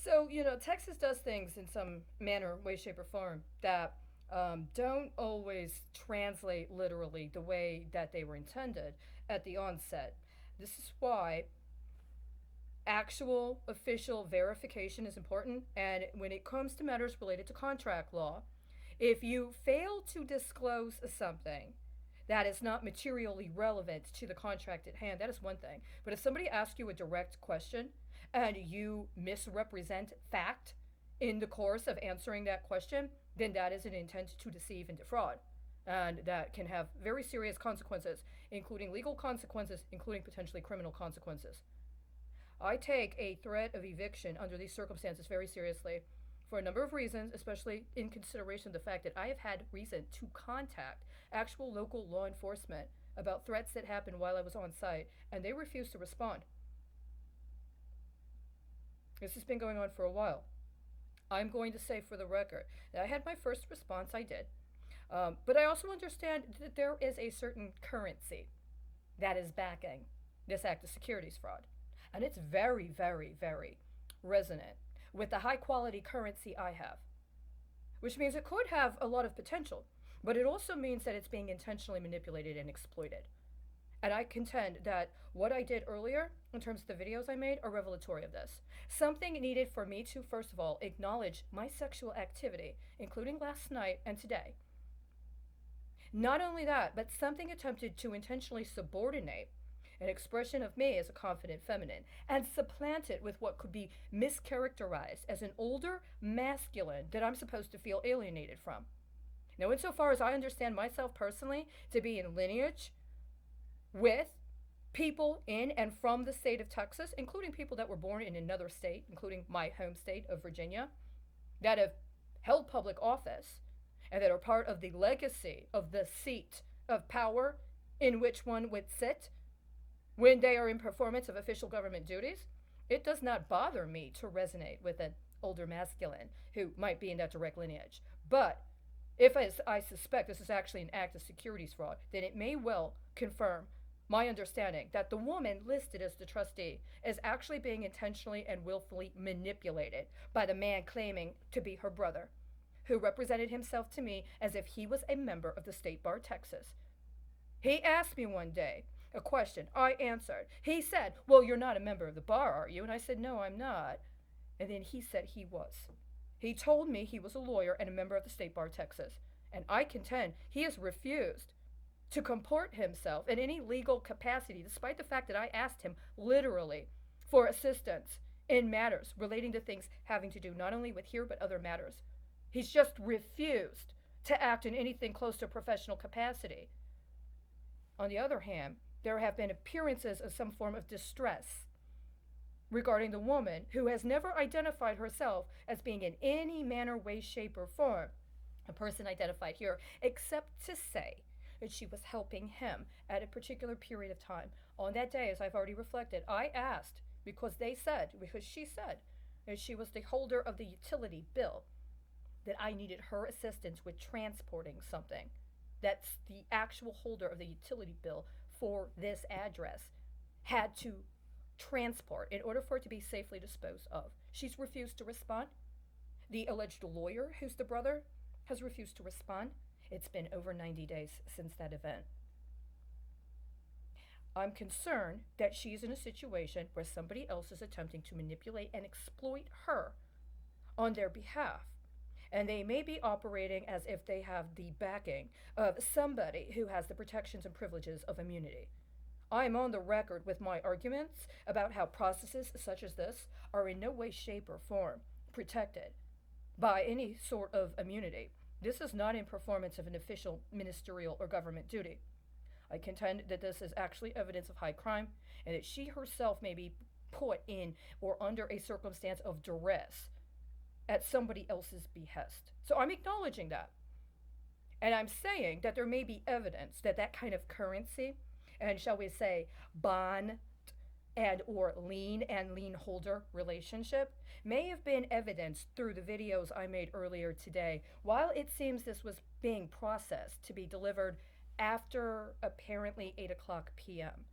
So, Texas does things in some manner, way, shape, or form that don't always translate literally the way that they were intended at the onset. This is why actual official verification is important. And when it comes to matters related to contract law, if you fail to disclose something that is not materially relevant to the contract at hand, that is one thing. But if somebody asks you a direct question and you misrepresent fact in the course of answering that question, then that is an intent to deceive and defraud. And that can have very serious consequences, including legal consequences, including potentially criminal consequences. I take a threat of eviction under these circumstances very seriously for a number of reasons, especially in consideration of the fact that I have had reason to contact actual local law enforcement about threats that happened while I was on site, and they refused to respond. This has been going on for a while. I'm going to say for the record that I had my first response, I did. But I also understand that there is a certain currency that is backing this act of securities fraud. And it's very, very, very resonant with the high quality currency I have, which means it could have a lot of potential, but it also means that it's being intentionally manipulated and exploited. And I contend that what I did earlier, in terms of the videos I made, are revelatory of this. Something needed for me to, first of all, acknowledge my sexual activity, including last night and today. Not only that, but something attempted to intentionally subordinate an expression of me as a confident feminine and supplant it with what could be mischaracterized as an older masculine that I'm supposed to feel alienated from. Now, insofar as I understand myself personally to be in lineage with people in and from the state of Texas, including people that were born in another state, including my home state of Virginia, that have held public office and that are part of the legacy of the seat of power in which one would sit when they are in performance of official government duties, it does not bother me to resonate with an older masculine who might be in that direct lineage. But if, as I suspect, this is actually an act of securities fraud, then it may well confirm my understanding that the woman listed as the trustee is actually being intentionally and willfully manipulated by the man claiming to be her brother, who represented himself to me as if he was a member of the State Bar Texas. He asked me one day a question. I answered. He said, "Well, you're not a member of the bar, are you?" And I said, "No, I'm not." And then he said he was. He told me he was a lawyer and a member of the State Bar Texas. And I contend he has refused to comport himself in any legal capacity, despite the fact that I asked him literally for assistance in matters relating to things having to do not only with here but other matters. He's just refused to act in anything close to professional capacity. On the other hand, there have been appearances of some form of distress regarding the woman who has never identified herself as being in any manner, way, shape, or form a person identified here, except to say that she was helping him at a particular period of time. On that day, as I've already reflected, I asked because she said that she was the holder of the utility bill, that I needed her assistance with transporting something. That's the actual holder of the utility bill for this address had to transport in order for it to be safely disposed of. She's refused to respond. The alleged lawyer, who's the brother, has refused to respond. It's been over 90 days since that event. I'm concerned that she's in a situation where somebody else is attempting to manipulate and exploit her on their behalf. And they may be operating as if they have the backing of somebody who has the protections and privileges of immunity. I am on the record with my arguments about how processes such as this are in no way, shape, or form protected by any sort of immunity. This is not in performance of an official ministerial or government duty. I contend that this is actually evidence of high crime and that she herself may be put in or under a circumstance of duress at somebody else's behest. So I'm acknowledging that. And I'm saying that there may be evidence that that kind of currency, and shall we say bond and or lien and lien holder relationship, may have been evidenced through the videos I made earlier today. While it seems this was being processed to be delivered after apparently 8 o'clock p.m.,